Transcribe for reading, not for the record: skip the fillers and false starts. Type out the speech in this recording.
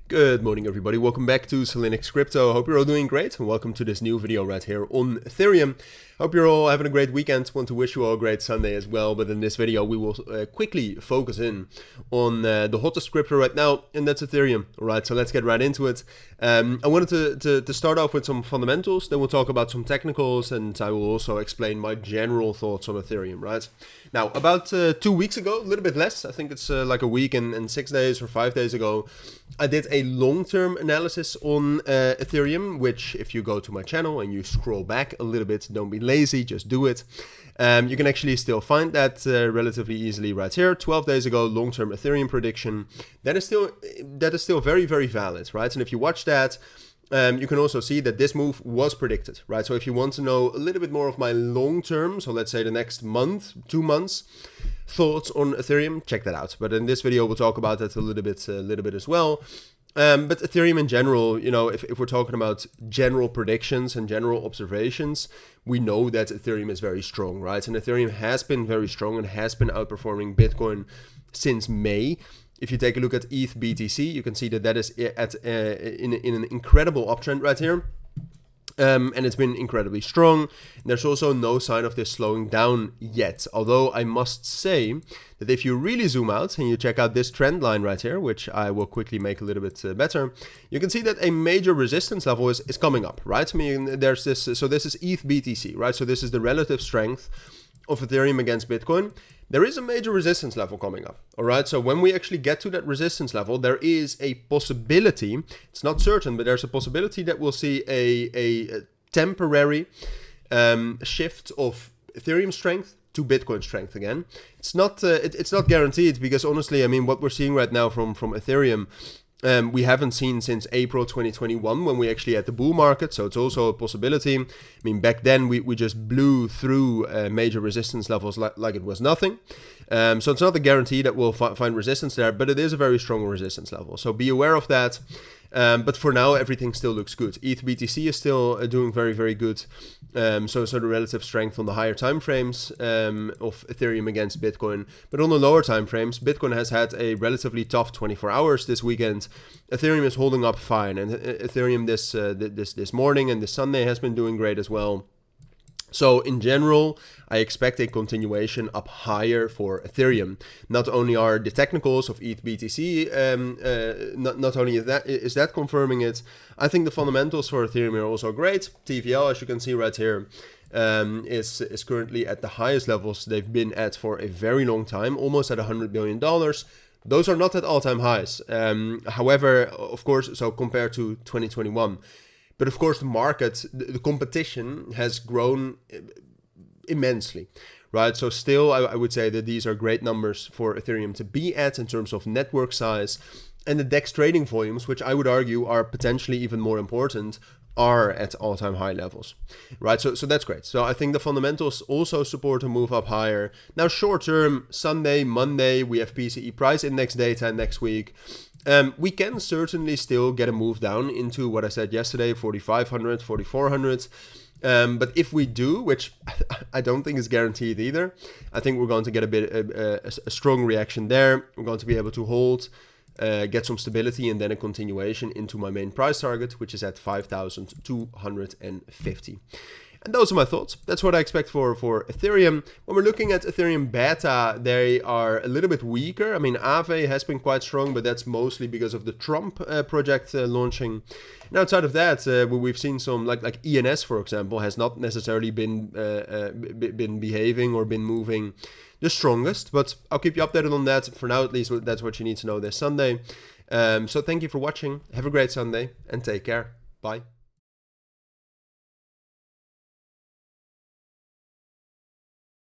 Good morning everybody, welcome back to Cilinix Crypto. Hope you're all doing great and welcome to this new video right here on Ethereum. Hope you're all having a great weekend. Want to wish you all a great Sunday as well, but in this video we will quickly focus in on the hottest crypto right now, and that's Ethereum. Alright, so let's get right into it. I wanted to start off with some fundamentals, then we'll talk about some technicals, and I will also explain my general thoughts on Ethereum, right? Now, about 2 weeks ago, a little bit less, I think it's like a week and 6 days or 5 days ago, I did a long-term analysis on Ethereum, which if you go to my channel and you scroll back a little bit, don't be lazy, just do it. You can actually still find that relatively easily right here. 12 days ago, long-term Ethereum prediction. That is still very, very valid, right? And if you watch that, you can also see that this move was predicted, right? So if you want to know a little bit more of my long-term, so let's say the next month, 2 months, thoughts on Ethereum, check that out. But in this video, we'll talk about that a little bit as well. But Ethereum in general, you know, if we're talking about general predictions and general observations, we know that Ethereum is very strong, right? And Ethereum has been very strong and has been outperforming Bitcoin since May. If you take a look at ETH BTC, you can see that that is in an incredible uptrend right here. And it's been incredibly strong. There's also no sign of this slowing down yet. Although I must say that if you really zoom out and you check out this trend line right here, which I will quickly make a little bit better, you can see that a major resistance level is coming up, right? I mean, there's this, so this is ETH BTC, right? So this is the relative strength of Ethereum against Bitcoin. There is a major resistance level coming up, all right? So when we actually get to that resistance level, there is a possibility, it's not certain, but there's a possibility that we'll see a temporary shift of Ethereum strength to Bitcoin strength again. It's not guaranteed, because honestly, I mean, what we're seeing right now from Ethereum, we haven't seen since April 2021 when we actually had the bull market, so it's also a possibility. I mean, back then we just blew through major resistance levels like it was nothing. So it's not a guarantee that we'll find resistance there, but it is a very strong resistance level. So be aware of that. But for now, everything still looks good. ETH BTC is still doing very, very good. So the relative strength on the higher time frames of Ethereum against Bitcoin. But on the lower time frames, Bitcoin has had a relatively tough 24 hours this weekend. Ethereum is holding up fine. And Ethereum this morning and this Sunday has been doing great as well. So in general, I expect a continuation up higher for Ethereum. Not only are the technicals of ETH BTC, not only is that confirming it, I think the fundamentals for Ethereum are also great. TVL, as you can see right here, is currently at the highest levels they've been at for a very long time, almost at $100 billion. Those are not at all-time highs. However, of course, so compared to 2021. But of course, the market, the competition has grown immensely, right? So still, I would say that these are great numbers for Ethereum to be at in terms of network size, and the DEX trading volumes, which I would argue are potentially even more important, are at all-time high levels, right? So that's great. So I think the fundamentals also support a move up higher. Now, short-term, Sunday, Monday, we have PCE price index data next week. We can certainly still get a move down into what I said yesterday, 4,500, 4,400. But if we do, which I don't think is guaranteed either, I think we're going to get a strong reaction there. We're going to be able to hold, get some stability, and then a continuation into my main price target, which is at 5,250. And those are my thoughts. That's what I expect for Ethereum. When we're looking at Ethereum beta, they are a little bit weaker. I mean, Aave has been quite strong, but that's mostly because of the Trump project launching. And outside of that, we've seen some, like ENS, for example, has not necessarily been behaving or been moving the strongest. But I'll keep you updated on that. For now, at least, that's what you need to know this Sunday. So thank you for watching. Have a great Sunday and take care. Bye.